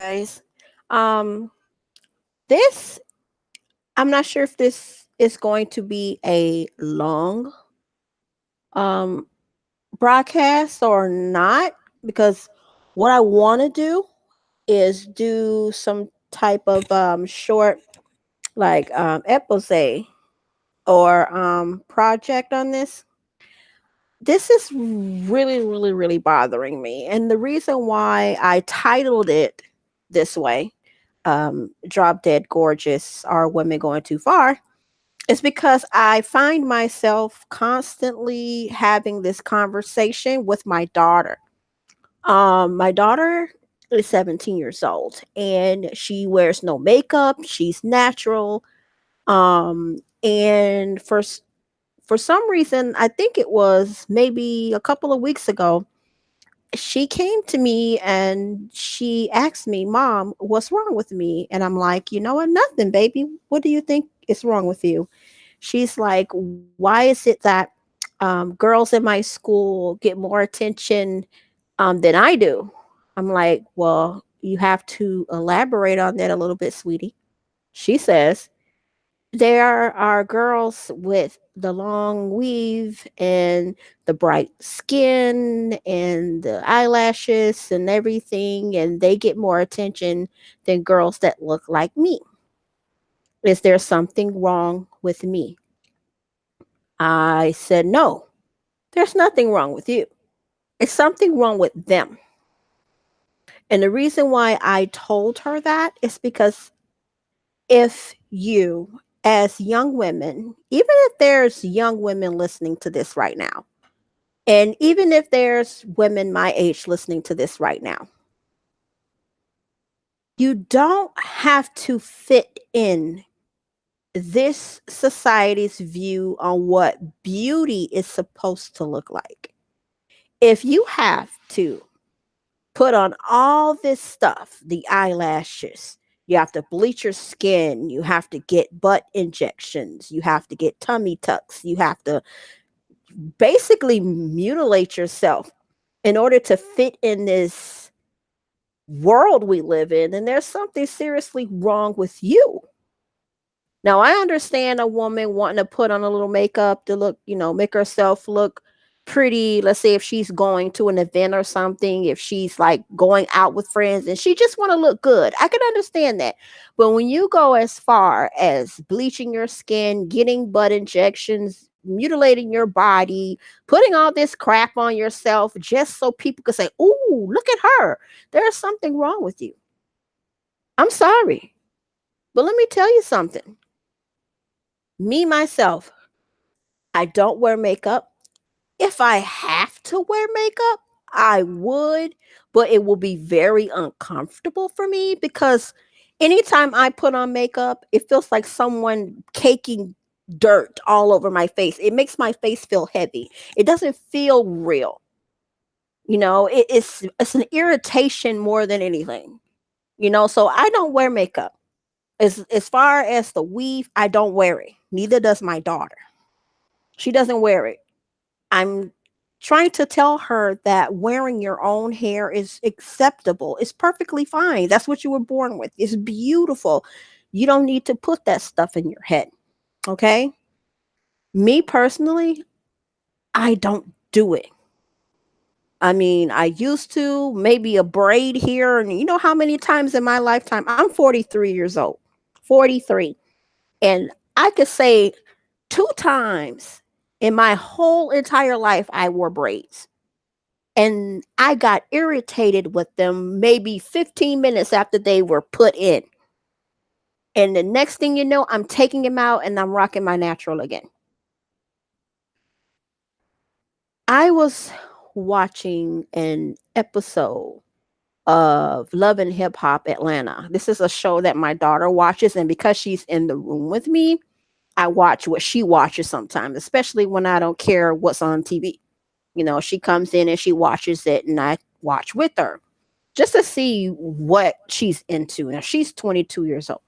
guys. Um, this I'm not sure if this is going to be a long um broadcast or not because what I want to do is do some type of short like expose or project on this. This is really bothering me, and the reason why I titled it this way, "Drop Dead Gorgeous, Are Women Going Too Far?" is because I find myself constantly having this conversation with my daughter. My daughter is 17 years old and she wears no makeup. She's natural. And for some reason, I think it was maybe a couple of weeks ago, she came to me and she asked me, "Mom, what's wrong with me?" And I'm like, "You know what? Nothing, baby. What do you think is wrong with you?" She's like, "Why is it that girls in my school get more attention than I do?" I'm like, "Well, you have to elaborate on that a little bit, sweetie." She says, "There are girls with the long weave and the bright skin and the eyelashes and everything, and they get more attention than girls that look like me. Is there something wrong with me?" I said, "No, there's nothing wrong with you. It's something wrong with them." And the reason why I told her that is because if you, as young women, even if there's young women listening to this right now, and even if there's women my age listening to this right now, you don't have to fit in this society's view on what beauty is supposed to look like. If you have to put on all this stuff, the eyelashes, you have to bleach your skin, you have to get butt injections, you have to get tummy tucks, you have to basically mutilate yourself in order to fit in this world we live in, and there's something seriously wrong with you. Now, I understand a woman wanting to put on a little makeup to look, make herself look pretty. Let's say if she's going to an event or something, if she's like going out with friends and she just want to look good. I can understand that. But when you go as far as bleaching your skin, getting butt injections, mutilating your body, putting all this crap on yourself just so people could say, "Ooh, look at her." There's something wrong with you. I'm sorry. But let me tell you something. Me myself, I don't wear makeup. If I have to wear makeup, I would, but it will be very uncomfortable for me because anytime I put on makeup, it feels like someone caking dirt all over my face. It makes my face feel heavy. It doesn't feel real. It's an irritation more than anything. So I don't wear makeup. As far as the weave, I don't wear it. Neither does my daughter. She doesn't wear it. I'm trying to tell her that wearing your own hair is acceptable. It's perfectly fine. That's what you were born with. It's beautiful. You don't need to put that stuff in your head. Okay? Me personally, I don't do it. I mean, I used to maybe a braid here. And you know how many times in my lifetime? I'm 43 years old. 43. And I could say two times in my whole entire life, I wore braids. And I got irritated with them maybe 15 minutes after they were put in. And the next thing you know, I'm taking them out and I'm rocking my natural again. I was watching an episode of Love and Hip Hop Atlanta. This is a show that my daughter watches, and because she's in the room with me, I watch what she watches sometimes, especially when I don't care what's on TV. She comes in and she watches it, and I watch with her just to see what she's into. Now, she's 22 years old.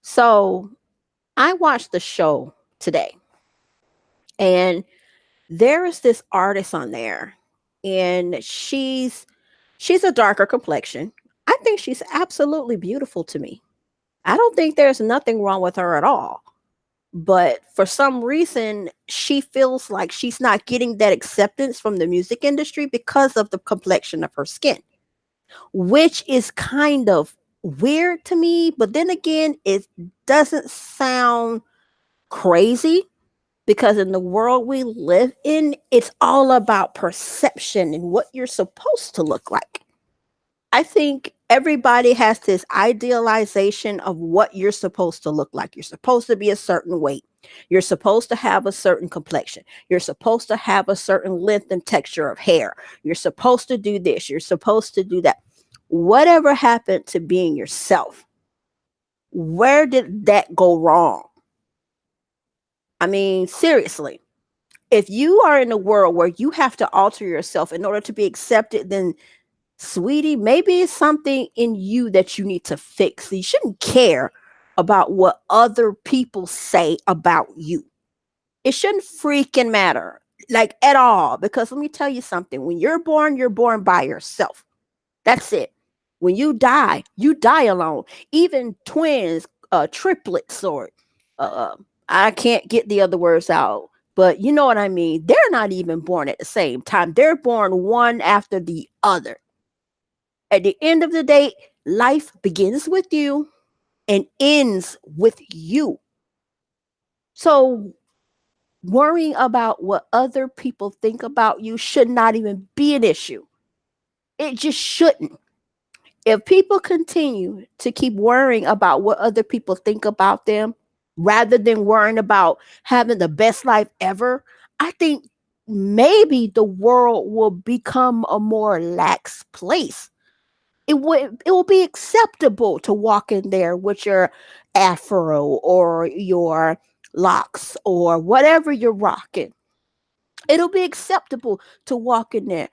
So I watched the show today, and there is this artist on there, and she's a darker complexion. I think she's absolutely beautiful to me. I don't think there's nothing wrong with her at all. But for some reason, she feels like she's not getting that acceptance from the music industry because of the complexion of her skin, which is kind of weird to me. But then again, it doesn't sound crazy because in the world we live in, it's all about perception and what you're supposed to look like. I think everybody has this idealization of what you're supposed to look like. You're supposed to be a certain weight. You're supposed to have a certain complexion. You're supposed to have a certain length and texture of hair. You're supposed to do this. You're supposed to do that. Whatever happened to being yourself? Where did that go wrong? I mean, seriously, if you are in a world where you have to alter yourself in order to be accepted, then sweetie, maybe it's something in you that you need to fix. You shouldn't care about what other people say about you. It shouldn't freaking matter, like at all. Because let me tell you something, when you're born by yourself. That's it. When you die alone. Even twins, triplets, or uh, I can't get the other words out, but you know what I mean. They're not even born at the same time. They're born one after the other. At the end of the day, life begins with you and ends with you. So worrying about what other people think about you should not even be an issue. It just shouldn't. If people continue to keep worrying about what other people think about them rather than worrying about having the best life ever, I think maybe the world will become a more lax place. It will be acceptable to walk in there with your afro or your locks or whatever you're rocking. It'll be acceptable to walk in there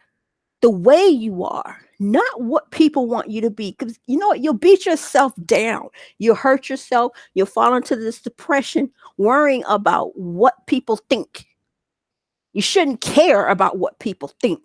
the way you are, not what people want you to be. Because you know what? You'll beat yourself down. You'll hurt yourself. You'll fall into this depression, worrying about what people think. You shouldn't care about what people think.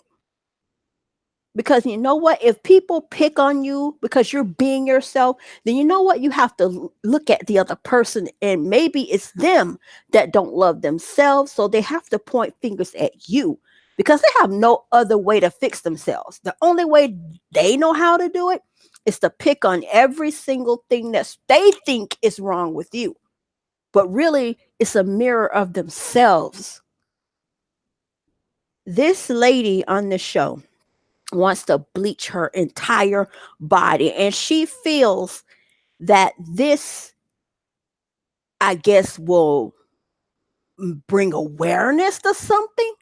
Because you know what? If people pick on you because you're being yourself, then you know what? You have to look at the other person, and maybe it's them that don't love themselves. So they have to point fingers at you because they have no other way to fix themselves. The only way they know how to do it is to pick on every single thing that they think is wrong with you. But really, it's a mirror of themselves. This lady on the show wants to bleach her entire body. And she feels that this, I guess, will bring awareness to something.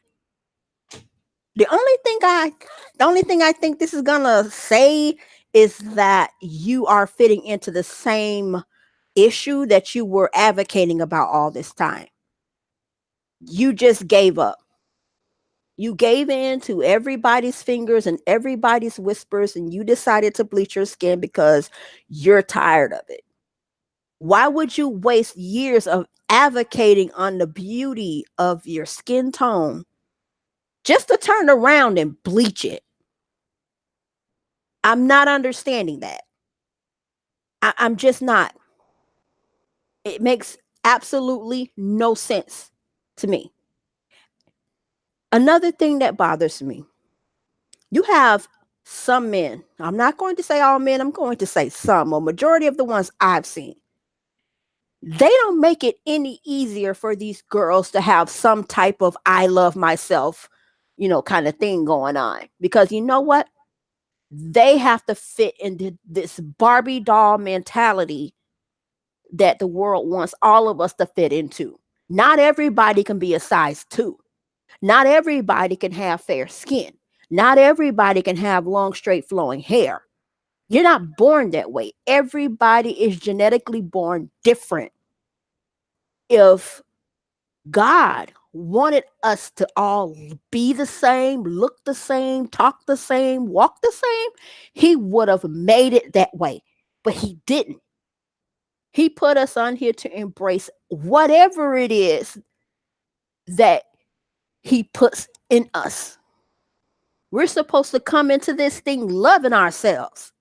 The only thing I the only thing I think this is gonna say is that you are fitting into the same issue that you were advocating about all this time. You just gave up. You gave in to everybody's fingers and everybody's whispers, and you decided to bleach your skin because you're tired of it. Why would you waste years of advocating on the beauty of your skin tone just to turn around and bleach it? I'm not understanding that. I'm just not. It makes absolutely no sense to me. Another thing that bothers me, you have some men, I'm not going to say all men, I'm going to say some, a majority of the ones I've seen. They don't make it any easier for these girls to have some type of I love myself, kind of thing going on. Because you know what? They have to fit into this Barbie doll mentality that the world wants all of us to fit into. Not everybody can be a size 2. Not everybody can have fair skin. Not everybody can have long, straight, flowing hair. You're not born that way. Everybody is genetically born different. If God wanted us to all be the same, look the same, talk the same, walk the same, He would have made it that way. But He didn't. He put us on here to embrace whatever it is that He puts in us. We're supposed to come into this thing loving ourselves.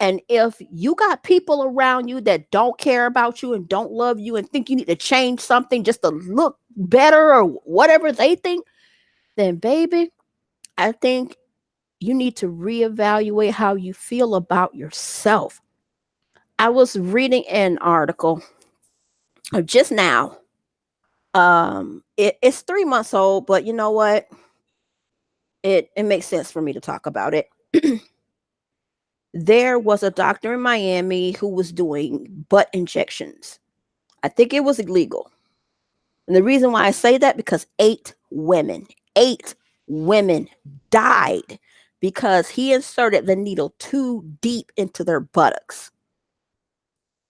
And if you got people around you that don't care about you and don't love you and think you need to change something just to look better or whatever they think, then baby, I think you need to reevaluate how you feel about yourself. I was reading an article just now. It's 3 months old, but you know what? It makes sense for me to talk about it. There was a doctor in Miami who was doing butt injections. I think it was illegal. And the reason why I say that, because eight women died because he inserted the needle too deep into their buttocks.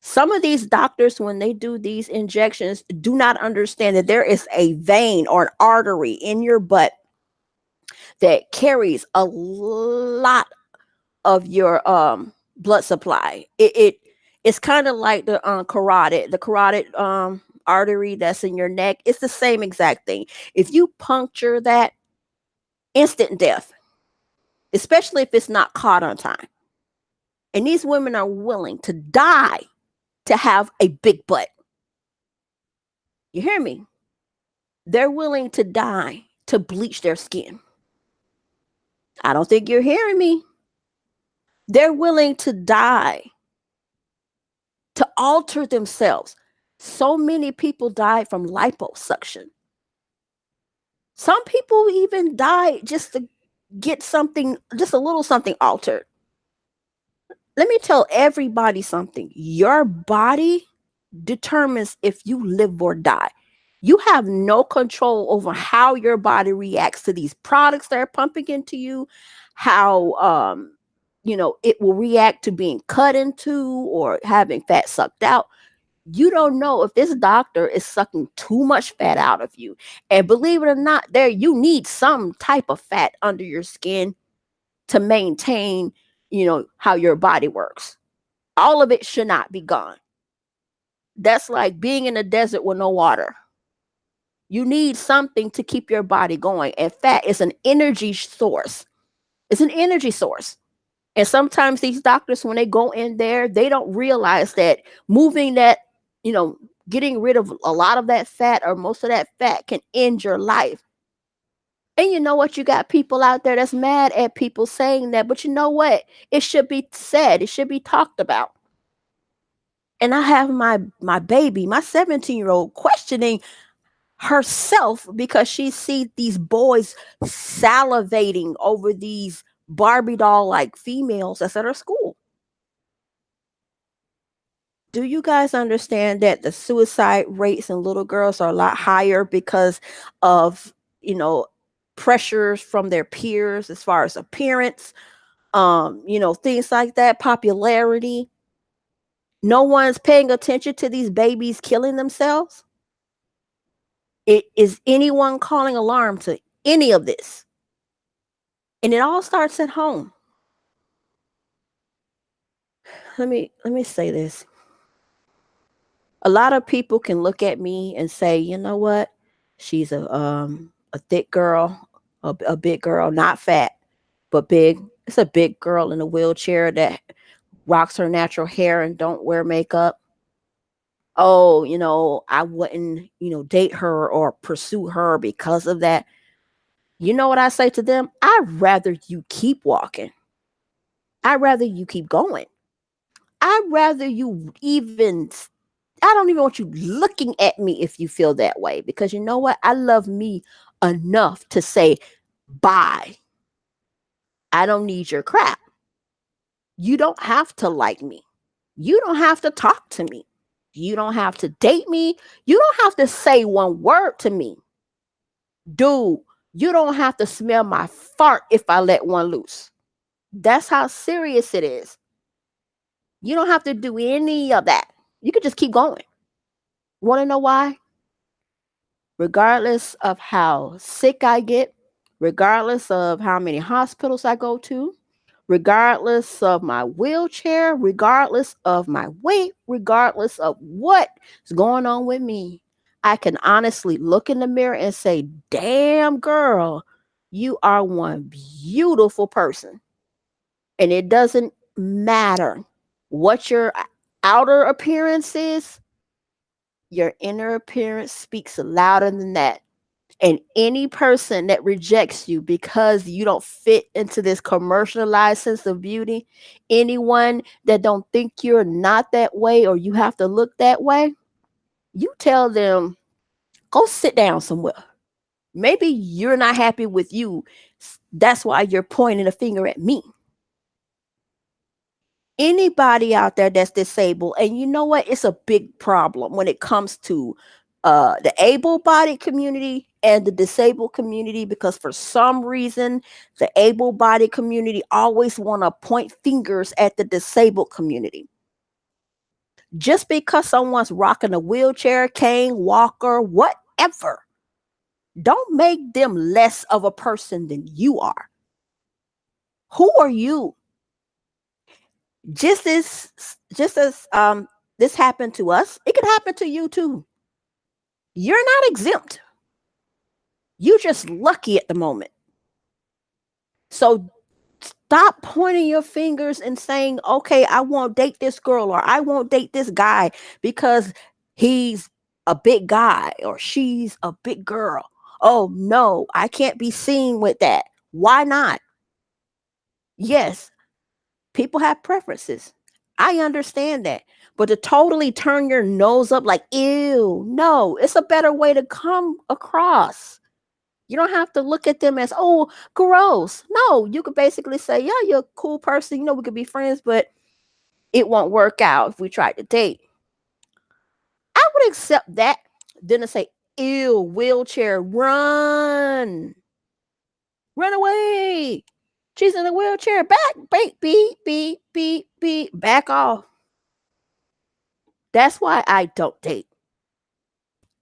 Some of these doctors, when they do these injections, do not understand that there is a vein or an artery in your butt that carries a lot of your blood supply. It's kind of like the carotid artery that's in your neck. It's the same exact thing. If you puncture that, instant death, especially if it's not caught on time. And these women are willing to die to have a big butt. You hear me? They're willing to die to bleach their skin. I don't think you're hearing me. They're willing to die to alter themselves. So many people died from liposuction. Some people even died just to get something, just a little something altered. Let me tell everybody something. Your body determines if you live or die. You have no control over how your body reacts to these products that are pumping into you, how it will react to being cut into or having fat sucked out. You don't know if this doctor is sucking too much fat out of you. And believe it or not, you need some type of fat under your skin to maintain, how your body works. All of it should not be gone. That's like being in a desert with no water. You need something to keep your body going. And fat is an energy source. It's an energy source. And sometimes these doctors, when they go in there, they don't realize that moving that, getting rid of a lot of that fat or most of that fat can end your life. And you know what? You got people out there that's mad at people saying that. But you know what? It should be said. It should be talked about. And I have my baby, my 17-year-old, questioning herself because she sees these boys salivating over these Barbie doll like females that's at her school. Do you guys understand that the suicide rates in little girls are a lot higher because of, you know, pressures from their peers as far as appearance, things like that, popularity? No one's paying attention to these babies killing themselves. Is anyone calling alarm to any of this? And it all starts at home. Let me say this. A lot of people can look at me and say, you know what? She's a thick girl, a big girl, not fat, but big. It's a big girl in a wheelchair that rocks her natural hair and don't wear makeup. Oh, I wouldn't, date her or pursue her because of that. You know what I say to them? I'd rather you keep walking. I'd rather you keep going. I'd rather you even, I don't even want you looking at me if you feel that way, because you know what? I love me enough to say, bye. I don't need your crap. You don't have to like me. You don't have to talk to me. You don't have to date me. You don't have to say one word to me. Dude, you don't have to smell my fart if I let one loose. That's how serious it is. You don't have to do any of that. You could just keep going. Want to know why? Regardless of how sick I get, regardless of how many hospitals I go to, regardless of my wheelchair, regardless of my weight, regardless of what's going on with me, I can honestly look in the mirror and say, damn girl, you are one beautiful person. And it doesn't matter what your outer appearance is, your inner appearance speaks louder than that. And any person that rejects you because you don't fit into this commercialized sense of beauty, anyone that don't think you're not that way or you have to look that way, you tell them, go sit down somewhere. Maybe you're not happy with you. That's why you're pointing a finger at me. Anybody out there that's disabled, and you know what, it's a big problem when it comes to the able-bodied community and the disabled community, because for some reason the able-bodied community always want to point fingers at the disabled community. Just because someone's rocking a wheelchair, cane, walker, whatever, don't make them less of a person than you are. Who are you? Just as this happened to us, it could happen to you too. You're not exempt. You're just lucky at the moment. So stop pointing your fingers and saying, okay, I won't date this girl or I won't date this guy because he's a big guy or she's a big girl. Oh no, I can't be seen with that. Why not? Yes, people have preferences. I understand that. But to totally turn your nose up like, ew, no, it's a better way to come across. You don't have to look at them as, oh, gross. No, you could basically say, yeah, you're a cool person. You know, we could be friends, but it won't work out if we try to date. I would accept that. Then to say, ew, wheelchair, run, run away. She's in a wheelchair. Back, beep, beep, beep, beep, beep, back off. That's why I don't date.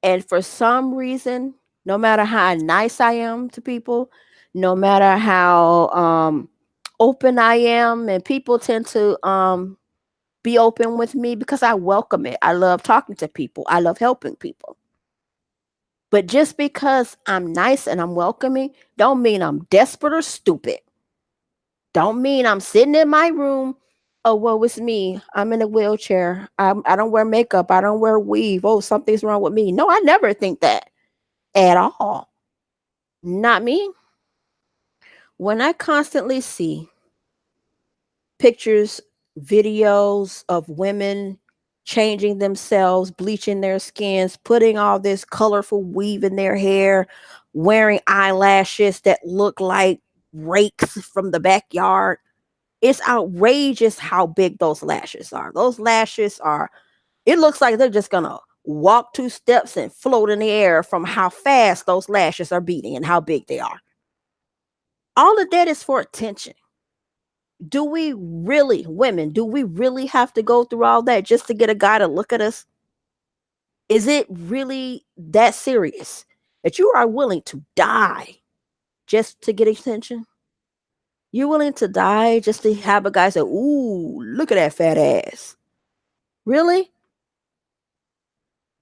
And for some reason, no matter how nice I am to people, no matter how open I am, and people tend to be open with me because I welcome it. I love talking to people. I love helping people. But just because I'm nice and I'm welcoming, don't mean I'm desperate or stupid. Don't mean I'm sitting in my room. Oh, well, it's me. I'm in a wheelchair. I don't wear makeup. I don't wear weave. Oh, something's wrong with me. No, I never think that at all. Not me. When I constantly see pictures, videos of women changing themselves, bleaching their skins, putting all this colorful weave in their hair, wearing eyelashes that look like rakes from the backyard, it's outrageous how big those lashes are. Those lashes are, it looks like they're just gonna walk 2 steps and float in the air from how fast those lashes are beating and how big they are. All of that is for attention. Do we really, women, do we really have to go through all that just to get a guy to look at us? Is it really that serious that you are willing to die just to get attention? You're willing to die just to have a guy say, ooh, look at that fat ass. Really?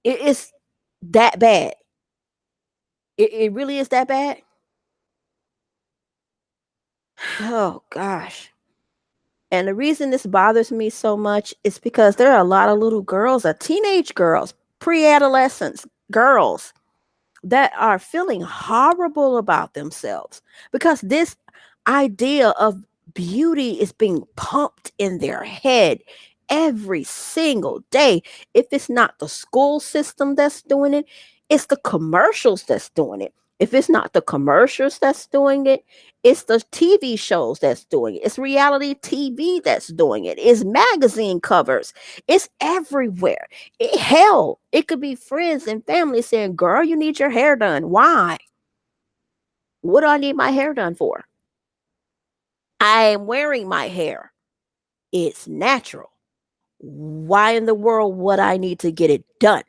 It's that bad. It really is that bad. Oh gosh. And the reason this bothers me so much is because there are a lot of little girls, teenage girls, pre-adolescents, girls that are feeling horrible about themselves because this idea of beauty is being pumped in their head every single day. If it's not the school system that's doing it, it's the commercials that's doing it. If it's not the commercials that's doing it, it's the TV shows that's doing it. It's reality TV that's doing it. It's magazine covers. It's everywhere. Hell, it could be friends and family saying, girl, you need your hair done. Why? What do I need my hair done for? I am wearing my hair. It's natural. Why in the world would I need to get it done?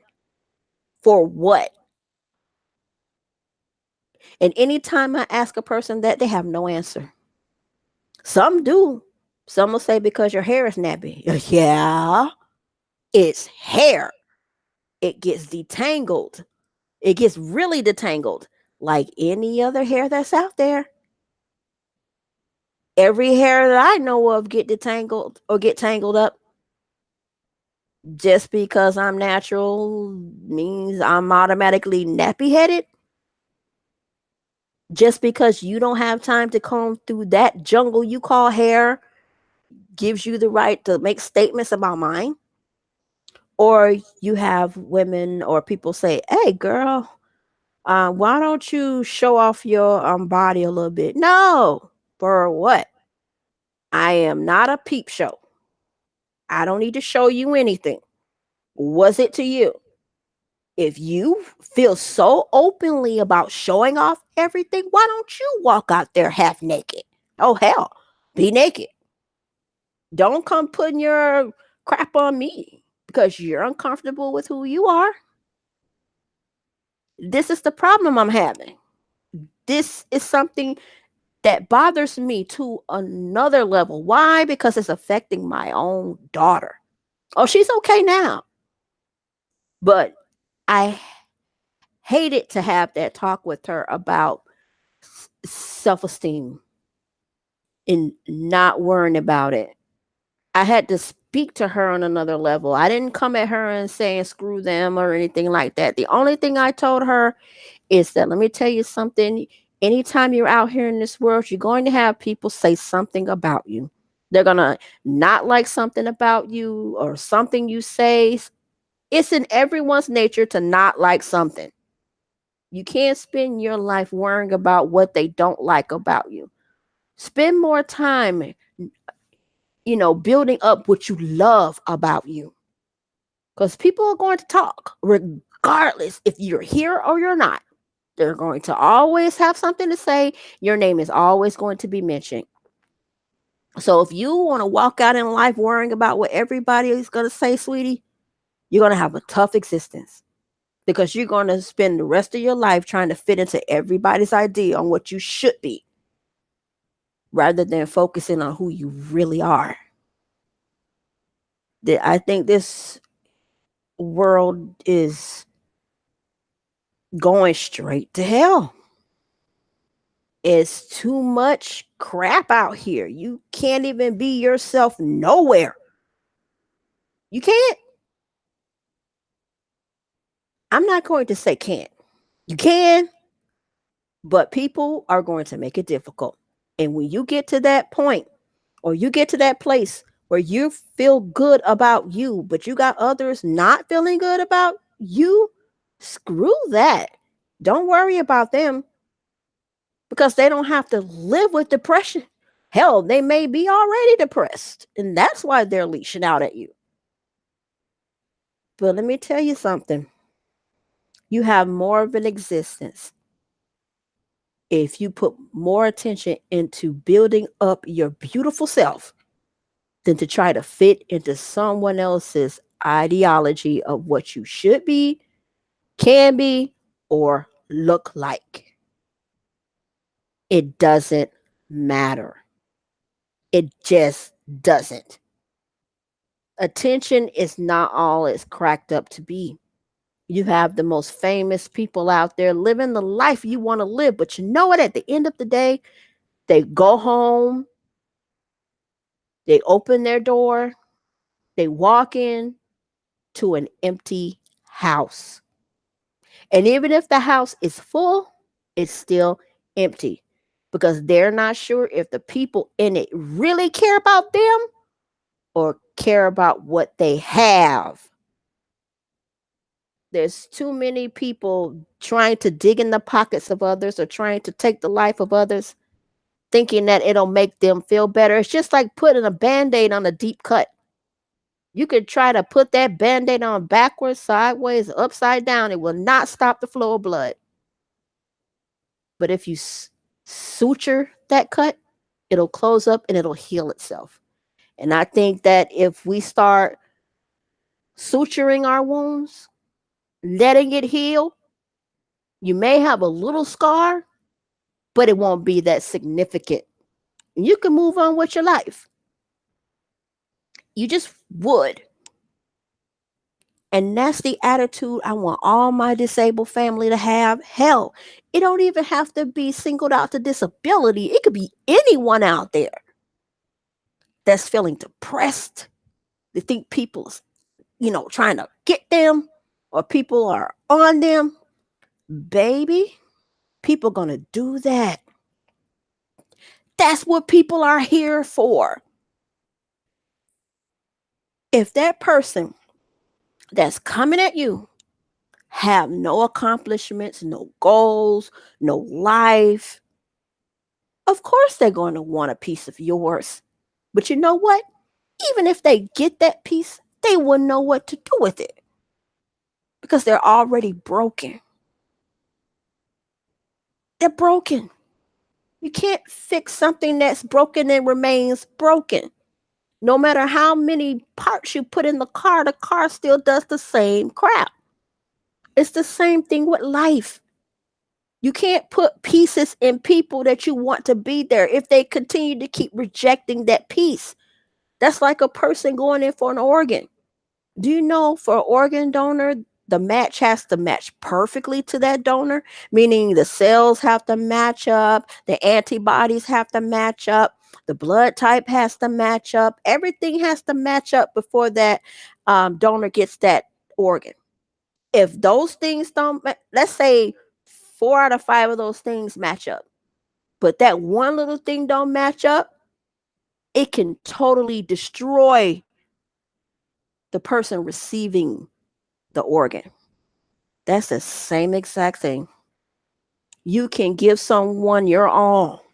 For what? And anytime I ask a person that, they have no answer. Some do. Some will say because your hair is nappy. Yeah, it's hair. It gets detangled. It gets really detangled like any other hair that's out there. Every hair that I know of get detangled or get tangled up. Just because I'm natural means I'm automatically nappy headed. Just because you don't have time to comb through that jungle you call hair gives you the right to make statements about mine. Or you have women or people say, "Hey, girl, why don't you show off your body a little bit?" No, for what? I am not a peep show. I don't need to show you anything. Was it to you? If you feel so openly about showing off everything, why don't you walk out there half naked? Oh, hell, be naked. Don't come putting your crap on me because you're uncomfortable with who you are. This is the problem I'm having. This is something that bothers me to another level. Why? Because it's affecting my own daughter. Oh, she's okay now. But I hated to have that talk with her about self esteem and not worrying about it. I had to speak to her on another level. I didn't come at her and saying screw them or anything like that. The only thing I told her is that, let me tell you something. Anytime you're out here in this world, you're going to have people say something about you. They're going to not like something about you or something you say. It's in everyone's nature to not like something. You can't spend your life worrying about what they don't like about you. Spend more time, building up what you love about you. Because people are going to talk regardless if you're here or you're not. They're going to always have something to say. Your name is always going to be mentioned. So if you want to walk out in life worrying about what everybody is going to say, sweetie, you're going to have a tough existence because you're going to spend the rest of your life trying to fit into everybody's idea on what you should be rather than focusing on who you really are. I think this world is going straight to hell. It's too much crap out here. You can't even be yourself nowhere. You can't. I'm not going to say can't. You can, but people are going to make it difficult. And when you get to that point or you get to that place where you feel good about you, but you got others not feeling good about you, screw that. Don't worry about them because they don't have to live with depression. Hell, they may be already depressed, and that's why they're leashing out at you. But let me tell you something. You have more of an existence if you put more attention into building up your beautiful self than to try to fit into someone else's ideology of what you should be, can be, or look like. It doesn't matter. It just doesn't. Attention is not all it's cracked up to be. You have the most famous people out there living the life you want to live, but you know what? At the end of the day, they go home, they open their door, they walk in to an empty house. And even if the house is full, it's still empty because they're not sure if the people in it really care about them or care about what they have. There's too many people trying to dig in the pockets of others or trying to take the life of others, thinking that it'll make them feel better. It's just like putting a band-aid on a deep cut. You could try to put that band-aid on backwards, sideways, upside down. It will not stop the flow of blood. But if you suture that cut, it'll close up and it'll heal itself. And I think that if we start suturing our wounds, letting it heal, you may have a little scar, but it won't be that significant. You can move on with your life. You just would. And that's the attitude I want all my disabled family to have. Hell, it don't even have to be singled out to disability. It could be anyone out there. that's feeling depressed. They think people's, trying to get them or people are on them. Baby, people gonna do that. That's what people are here for. If that person that's coming at you have no accomplishments, no goals, no life, of course they're going to want a piece of yours. But you know what? Even if they get that piece, they wouldn't know what to do with it because they're already broken. They're broken. You can't fix something that's broken and remains broken. No matter how many parts you put in the car still does the same crap. It's the same thing with life. You can't put pieces in people that you want to be there if they continue to keep rejecting that piece. That's like a person going in for an organ. Do you know for an organ donor, the match has to match perfectly to that donor, meaning the cells have to match up, the antibodies have to match up, the blood type has to match up, everything has to match up before that donor gets that organ. If those things don't, let's say 4 out of 5 of those things match up, but that one little thing don't match up, it can totally destroy the person receiving the organ. That's the same exact thing. You can give someone your all,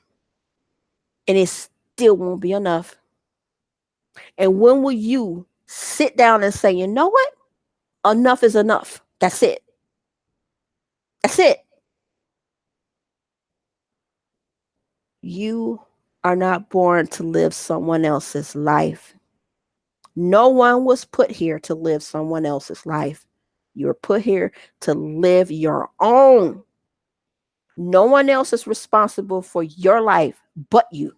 and it still won't be enough. And when will you sit down and say, you know what? Enough is enough. That's it. That's it. You are not born to live someone else's life. No one was put here to live someone else's life. You're put here to live your own. No one else is responsible for your life but you.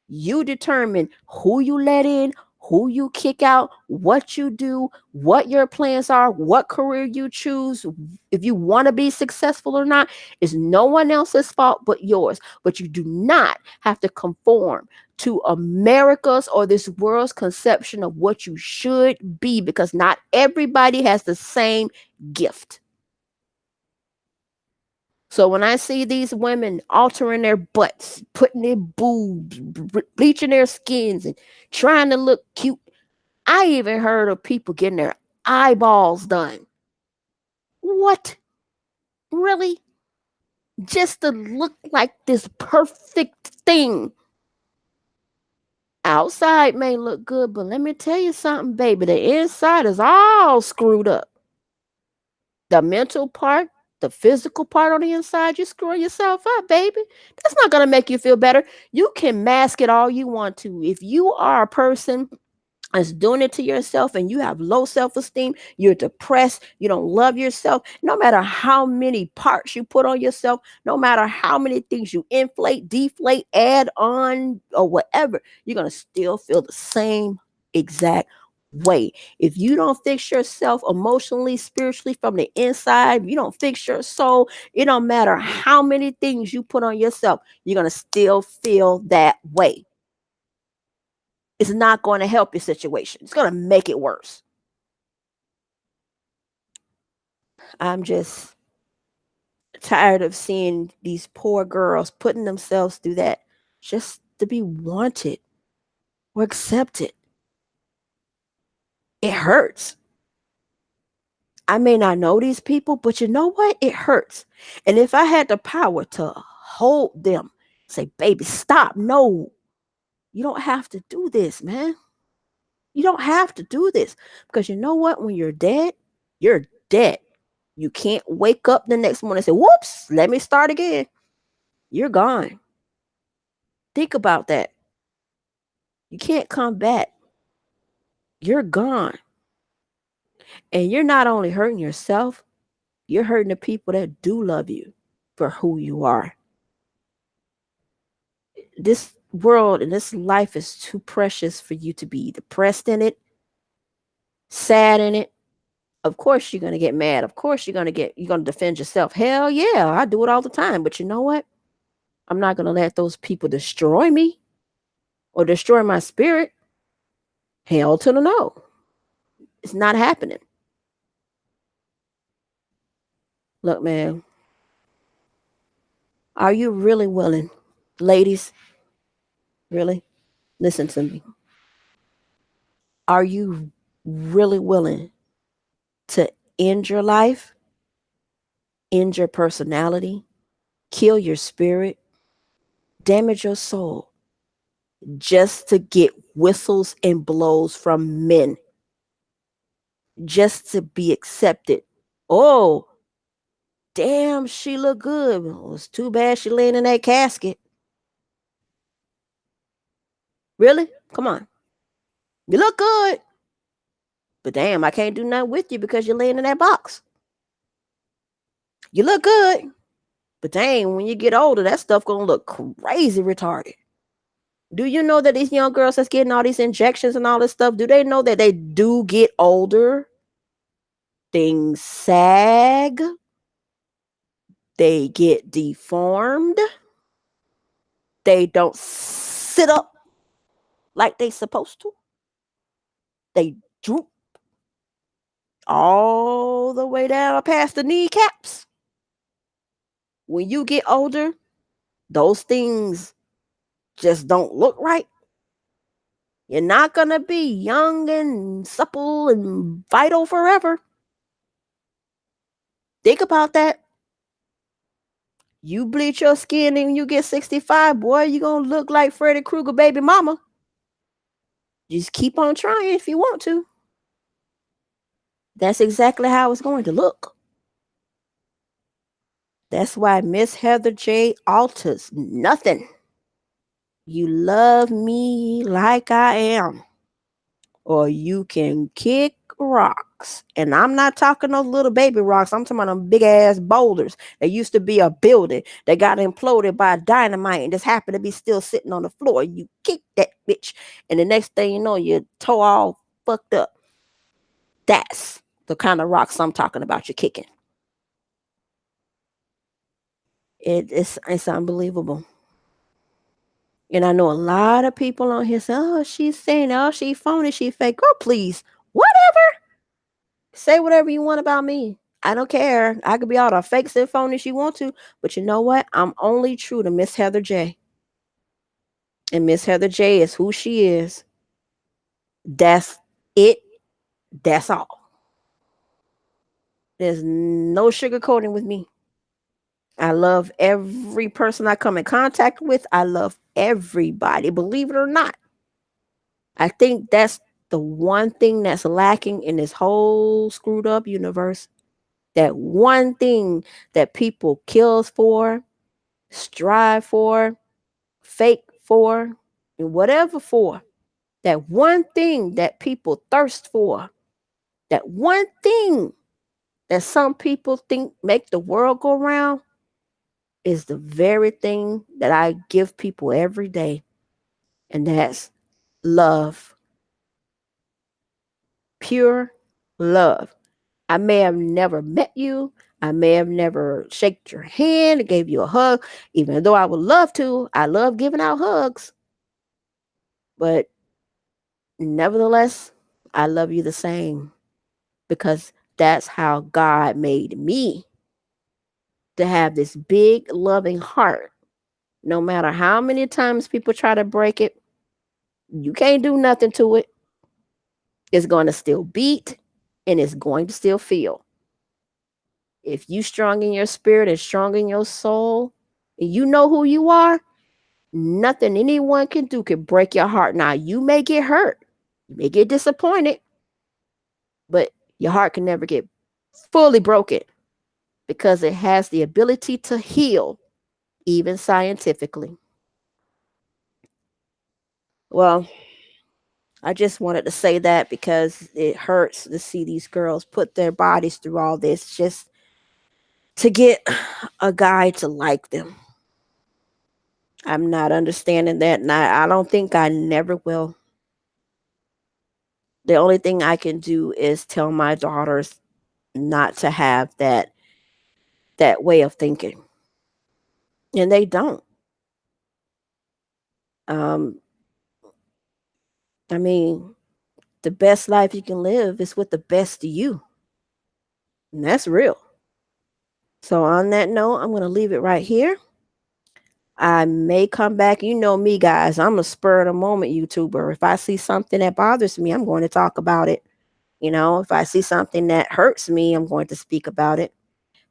You determine who you let in, who you kick out, what you do, what your plans are, what career you choose, if you want to be successful or not. Is no one else's fault but yours. But you do not have to conform to America's or this world's conception of what you should be, because not everybody has the same gift. So when I see these women altering their butts, putting their boobs, bleaching their skins, and trying to look cute, I even heard of people getting their eyeballs done. What? Really? Just to look like this perfect thing. Outside may look good, but let me tell you something, baby. The inside is all screwed up. The mental part, the physical part on the inside, you screw yourself up, baby. That's not going to make you feel better. You can mask it all you want to. If you are a person that's doing it to yourself and you have low self-esteem, you're depressed, you don't love yourself, no matter how many parts you put on yourself, no matter how many things you inflate, deflate, add on, or whatever, you're going to still feel the same exact way. If you don't fix yourself emotionally, spiritually from the inside, you don't fix your soul, it don't matter how many things you put on yourself, you're going to still feel that way. It's not going to help your situation. It's going to make it worse. I'm just tired of seeing these poor girls putting themselves through that just to be wanted or accepted. It hurts. I may not know these people, but you know what? It hurts. And if I had the power to hold them, say, baby, stop. No, you don't have to do this, man. You don't have to do this. Because you know what? When you're dead, you're dead. You can't wake up the next morning and say, whoops, let me start again. You're gone. Think about that. You can't come back. You're gone. And you're not only hurting yourself, you're hurting the people that do love you for who you are. This world and this life is too precious for you to be depressed in it, sad in it. Of course you're going to get mad. Of course you're going to defend yourself. Hell yeah, I do it all the time. But you know what? I'm not going to let those people destroy me. or destroy my spirit, hell to the no. It's not happening. Look, man, are you really willing, ladies? Really? Listen to me. Are you really willing to end your life, end your personality, kill your spirit, damage your soul just to get whistles and blows from men, just to be accepted? Oh, damn, she look good. Well, it's too bad she laying in that casket. Really? Come on. You look good. But damn, I can't do nothing with you because you're laying in that box. You look good. But dang, when you get older, that stuff gonna look crazy retarded. Do you know that these young girls that's getting all these injections and all this stuff, do they know that they do get older? Things sag. They get deformed. They don't sit up like they supposed to. They droop all the way down past the kneecaps. When you get older, those things just don't look right. You're not going to be young and supple and vital forever. Think about that. You bleach your skin and you get 65, boy, you're going to look like Freddy Krueger baby mama. Just keep on trying if you want to. That's exactly how it's going to look. That's why Miss Heather J alters nothing. You love me like I am, or you can kick rocks. And I'm not talking those little baby rocks. I'm talking about them big ass boulders that used to be a building that got imploded by dynamite and just happened to be still sitting on the floor. You kick that bitch, and the next thing you know, your toe all fucked up. That's the kind of rocks I'm talking about you're kicking. It's unbelievable. And I know a lot of people on here say, oh, she's saying, oh, she phony, she fake. Girl, please, whatever. Say whatever you want about me. I don't care. I could be all the fakes and phonies you want to. But you know what? I'm only true to Miss Heather J. And Miss Heather J is who she is. That's it. That's all. There's no sugarcoating with me. I love every person I come in contact with. I love everybody, believe it or not. I think that's the one thing that's lacking in this whole screwed up universe. That one thing that people kills for, strive for, fake for, and whatever for. That one thing that people thirst for. That one thing that some people think make the world go round is the very thing that I give people every day. And that's love. Pure love. I may have never met you. I may have never shaked your hand, gave you a hug, even though I would love to. I love giving out hugs. But nevertheless, I love you the same because that's how God made me, to have this big, loving heart. No matter how many times people try to break it, you can't do nothing to it. It's going to still beat and it's going to still feel. If you strong in your spirit and strong in your soul, and you know who you are, nothing anyone can do can break your heart. Now, you may get hurt, you may get disappointed, but your heart can never get fully broken because it has the ability to heal, even scientifically. Well, I just wanted to say that because it hurts to see these girls put their bodies through all this just to get a guy to like them. I'm not understanding that, and I don't think I never will. The only thing I can do is tell my daughters not to have that way of thinking, and they don't. Um, I mean, the best life you can live is with the best of you. And that's real. So, on that note, I'm going to leave it right here. I may come back. You know me, guys. I'm a spur of the moment YouTuber. If I see something that bothers me, I'm going to talk about it. If I see something that hurts me, I'm going to speak about it.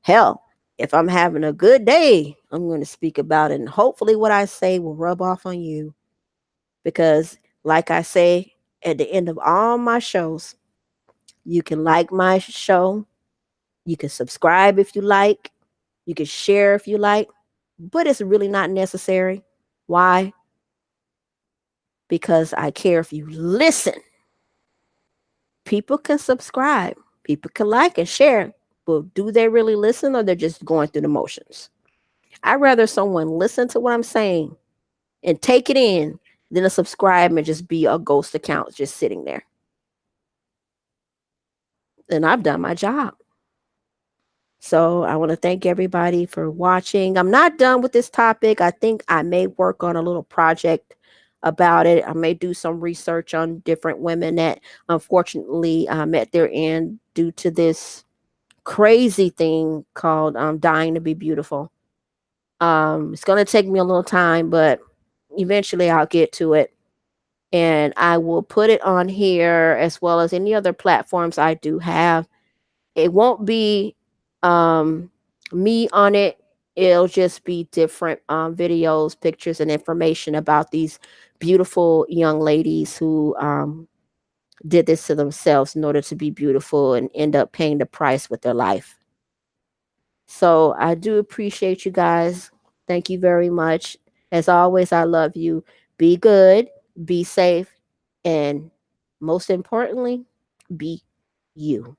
Hell, if I'm having a good day, I'm going to speak about it. And hopefully, what I say will rub off on you. Because, like I say at the end of all my shows, you can like my show, you can subscribe if you like, you can share if you like, but it's really not necessary. Why? Because I care if you listen. People can subscribe, people can like and share, but do they really listen or they're just going through the motions? I'd rather someone listen to what I'm saying and take it in than to subscribe and just be a ghost account just sitting there. And I've done my job. So I want to thank everybody for watching. I'm not done with this topic. I think I may work on a little project about it. I may do some research on different women that unfortunately met their end due to this crazy thing called dying to be beautiful. It's going to take me a little time, but eventually I'll get to it. And I will put it on here as well as any other platforms I do have. It won't be me on it. It'll just be different videos, pictures, and information about these beautiful young ladies who did this to themselves in order to be beautiful and end up paying the price with their life. So I do appreciate you guys. Thank you very much. As always, I love you. Be good, be safe, and most importantly, be you.